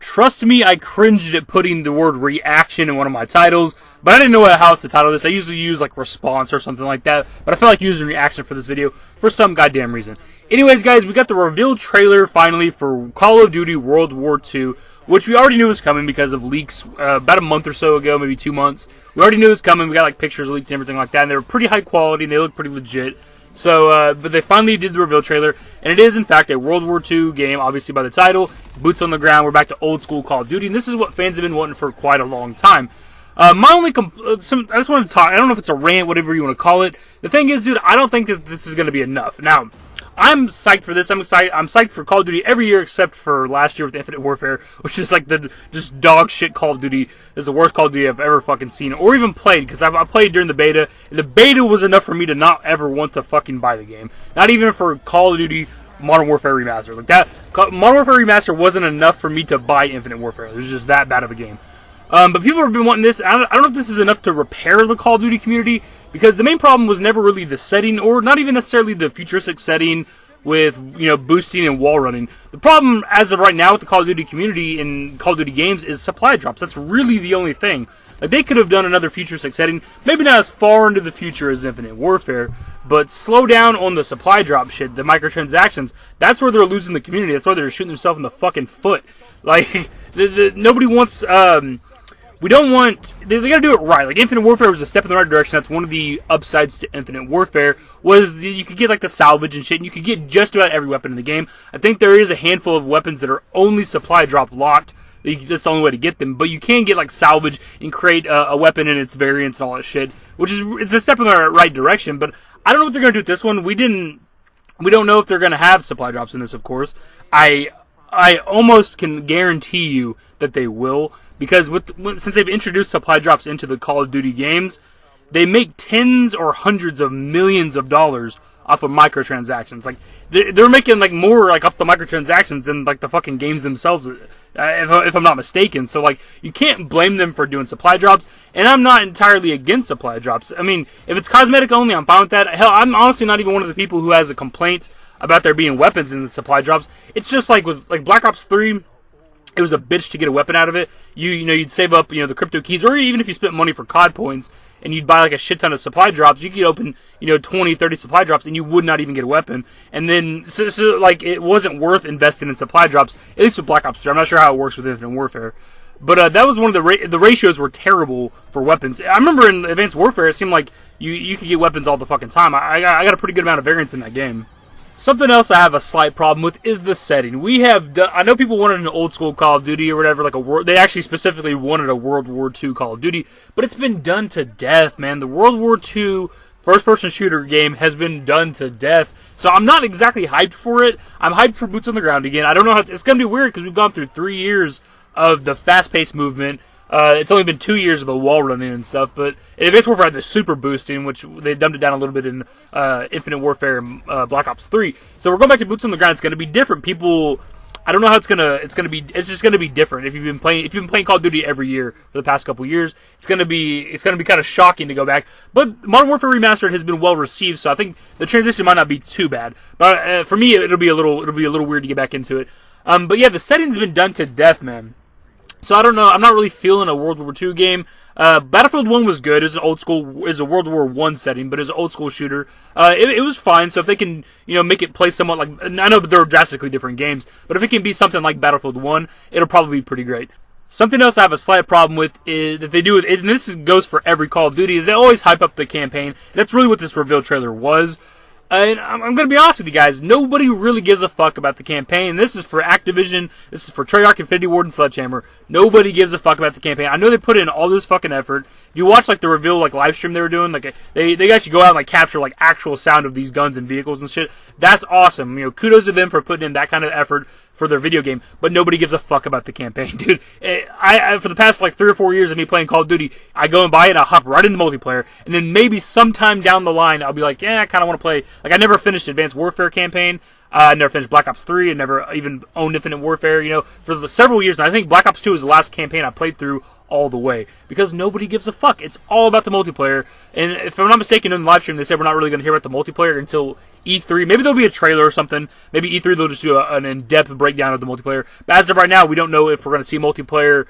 Trust me, I cringed at putting the word reaction in one of my titles, but I didn't know how else to title this. I usually use like response or something like that, but I felt like using reaction for this video for some goddamn reason. Anyways, guys, we got the reveal trailer finally for Call of Duty World War II, which we already knew was coming because of leaks about a month or so ago, maybe 2 months. We already knew it was coming. We got like pictures leaked and everything like that, and they were pretty high quality and they looked pretty legit. So, but they finally did the reveal trailer, and it is, in fact, a World War II game, obviously by the title. Boots on the ground, we're back to old school Call of Duty, and this is what fans have been wanting for quite a long time. My only, I just wanted to talk, I don't know if it's a rant, whatever you want to call it. The thing is, dude, I don't think that this is going to be enough. Now, I'm psyched for this. I'm psyched for Call of Duty every year except for last year with Infinite Warfare, which is like the just dog shit Call of Duty. Is the worst Call of Duty I've ever fucking seen or even played, because I played during the beta. And the beta was enough for me to not ever want to fucking buy the game. Not even for Call of Duty Modern Warfare Remastered. Like that, Modern Warfare Remastered wasn't enough for me to buy Infinite Warfare. It was just that bad of a game. But people have been wanting this. I don't know if this is enough to repair the Call of Duty community, because the main problem was never really the setting, or not even necessarily the futuristic setting with, you know, boosting and wall running. The problem as of right now with the Call of Duty community and Call of Duty games is supply drops. That's really the only thing. Like, they could have done another futuristic setting, maybe not as far into the future as Infinite Warfare, but slow down on the supply drop shit, the microtransactions. That's where they're losing the community. That's why they're shooting themselves in the fucking foot. Like, nobody wants, we don't want, they gotta do it right. Like, Infinite Warfare was a step in the right direction. That's one of the upsides to Infinite Warfare, was you could get, like, the salvage and shit, and you could get just about every weapon in the game. I think there is a handful of weapons that are only supply drop locked. That's the only way to get them. But you can get, like, salvage and create a weapon and its variants and all that shit, which is, it's a step in the right direction. But I don't know what they're gonna do with this one. We don't know if they're gonna have supply drops in this, of course. I almost can guarantee you that they will, because since they've introduced supply drops into the Call of Duty games, they make tens or hundreds of millions of dollars off of microtransactions. Like, they're making, like, more, like, off the microtransactions than, like, the fucking games themselves, if I'm not mistaken. So, like, you can't blame them for doing supply drops, and I'm not entirely against supply drops. I mean, if it's cosmetic only, I'm fine with that. Hell, I'm honestly not even one of the people who has a complaint about there being weapons in the supply drops. It's just like with, like, Black Ops 3, it was a bitch to get a weapon out of it. You know, you'd save up, you know, the crypto keys, or even if you spent money for COD points, and you'd buy, like, a shit ton of supply drops, you could open, you know, 20, 30 supply drops, and you would not even get a weapon. And then, so like, it wasn't worth investing in supply drops, at least with Black Ops 3. I'm not sure how it works with Infinite Warfare. But that was one of the ratios were terrible for weapons. I remember in Advanced Warfare, it seemed like you could get weapons all the fucking time. I got a pretty good amount of variance in that game. Something else I have a slight problem with is the setting. We have I know people wanted an old school Call of Duty or whatever, like they actually specifically wanted a World War II Call of Duty, but it's been done to death, man. The World War II first-person shooter game has been done to death, so I'm not exactly hyped for it. I'm hyped for boots on the ground again. I don't know how it's going to be weird, because we've gone through 3 years of the fast-paced movement. It's only been 2 years of the wall running and stuff, but Advanced Warfare had the super boosting, which they dumbed it down a little bit in Infinite Warfare and Black Ops 3. So we're going back to boots on the ground. It's going to be different. People, I don't know how it's just going to be different. If you've been playing Call of Duty every year for the past couple years, it's going to be kind of shocking to go back. But Modern Warfare Remastered has been well received, so I think the transition might not be too bad. But for me, it'll be a little weird to get back into it. But yeah, the setting's been done to death, man. So I don't know. I'm not really feeling a World War II game. Battlefield 1 was good. It was a World War I setting, but it was an old school shooter. It was fine. So if they can, you know, make it play somewhat like, I know that they're drastically different games, but if it can be something like Battlefield 1, it'll probably be pretty great. Something else I have a slight problem with is that they do with it, and this goes for every Call of Duty, is they always hype up the campaign. And that's really what this reveal trailer was. And I'm going to be honest with you guys, nobody really gives a fuck about the campaign. This is for Activision, this is for Treyarch, Infinity Ward, and Sledgehammer. Nobody gives a fuck about the campaign. I know they put in all this fucking effort. If you watch, like, the reveal, like, live stream they were doing, like, they actually go out and, like, capture, like, actual sound of these guns and vehicles and shit. That's awesome. You know, kudos to them for putting in that kind of effort for their video game, but nobody gives a fuck about the campaign, dude. I for the past, like, 3 or 4 years of me playing Call of Duty, I go and buy it, and I hop right into multiplayer, and then maybe sometime down the line, I'll be like, yeah, I kind of want to play. Like, I never finished Advanced Warfare campaign. I never finished Black Ops 3. I never even owned Infinite Warfare, you know, for several years. And I think Black Ops 2 was the last campaign I played through all the way, because nobody gives a fuck. It's all about the multiplayer. And if I'm not mistaken, in the live stream, they said we're not really going to hear about the multiplayer until E3, maybe there'll be a trailer or something. Maybe E3 they'll just do an in-depth breakdown of the multiplayer. But as of right now, we don't know if we're going to see a multiplayer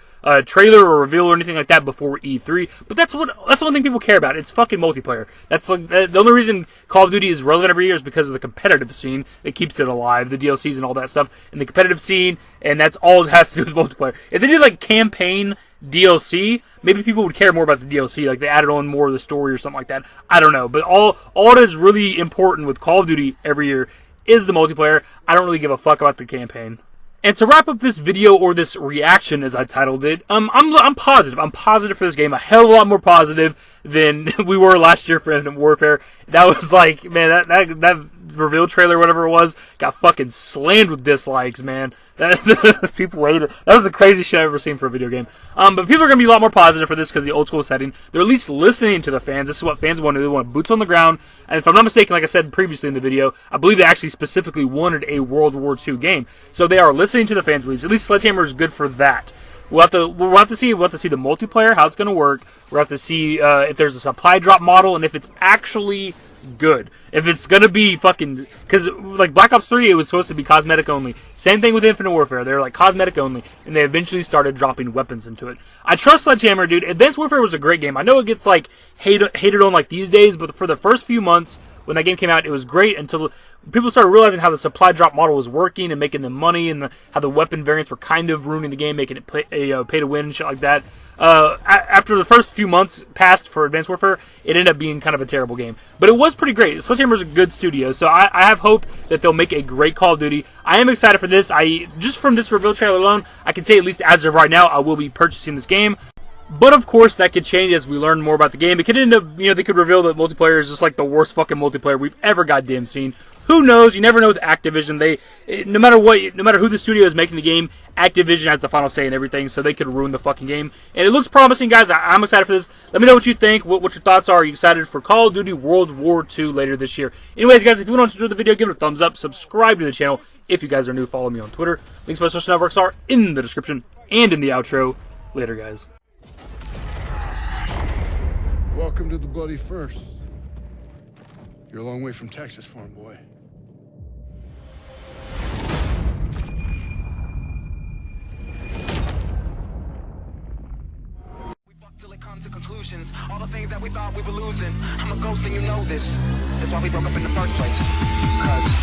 trailer or reveal or anything like that before E3. But that's the one thing people care about. It's fucking multiplayer. That's like the only reason Call of Duty is relevant every year is because of the competitive scene that keeps it alive, the DLCs and all that stuff, and the competitive scene, and that's all it has to do with multiplayer. If they did like campaign DLC, maybe people would care more about the DLC, like they added on more of the story or something like that. I don't know, but all that is really important with Call of Duty every year is the multiplayer. I don't really give a fuck about the campaign. And to wrap up this video, or this reaction as I titled it, I'm positive. I'm positive for this game. A hell of a lot more positive than we were last year for Infinite Warfare. That was like, man, that reveal trailer, whatever it was, got fucking slammed with dislikes, man. People hated it. That was the craziest shit I've ever seen for a video game. But people are going to be a lot more positive for this because of the old school setting. They're at least listening to the fans. This is what fans want to do. They want boots on the ground. And if I'm not mistaken, like I said previously in the video, I believe they actually specifically wanted a World War II game. So they are listening to the fans at least. At least Sledgehammer is good for that. We'll have to see the multiplayer, how it's going to work. We'll have to see if there's a supply drop model and if it's actually good. If it's gonna be fucking, because like Black Ops 3, it was supposed to be cosmetic only. Same thing with Infinite Warfare. They're like cosmetic only, and they eventually started dropping weapons into it. I trust Sledgehammer, dude. Advanced Warfare was a great game. I know it gets like hated on like these days, but for the first few months when that game came out, it was great until people started realizing how the supply drop model was working and making them money, and how the weapon variants were kind of ruining the game, making it pay to win and shit like that. After the first few months passed for Advanced Warfare, it ended up being kind of a terrible game. But it was pretty great. Sledgehammer's a good studio, so I have hope that they'll make a great Call of Duty. I am excited for this. Just from this reveal trailer alone, I can say at least as of right now, I will be purchasing this game. But of course, that could change as we learn more about the game. It could end up, they could reveal that multiplayer is just like the worst fucking multiplayer we've ever goddamn seen. Who knows? You never know with Activision. No matter who the studio is making the game, Activision has the final say in everything, so they could ruin the fucking game. And it looks promising, guys. I'm excited for this. Let me know what you think, what your thoughts are. Are you excited for Call of Duty World War II later this year? Anyways, guys, if you want to enjoy the video, give it a thumbs up. Subscribe to the channel. If you guys are new, follow me on Twitter. Links to my social networks are in the description and in the outro. Later, guys. Welcome to the bloody first. You're a long way from Texas, farm boy. We fucked till it come to conclusions. All the things that we thought we were losing. I'm a ghost and you know this. That's why we broke up in the first place. 'Cause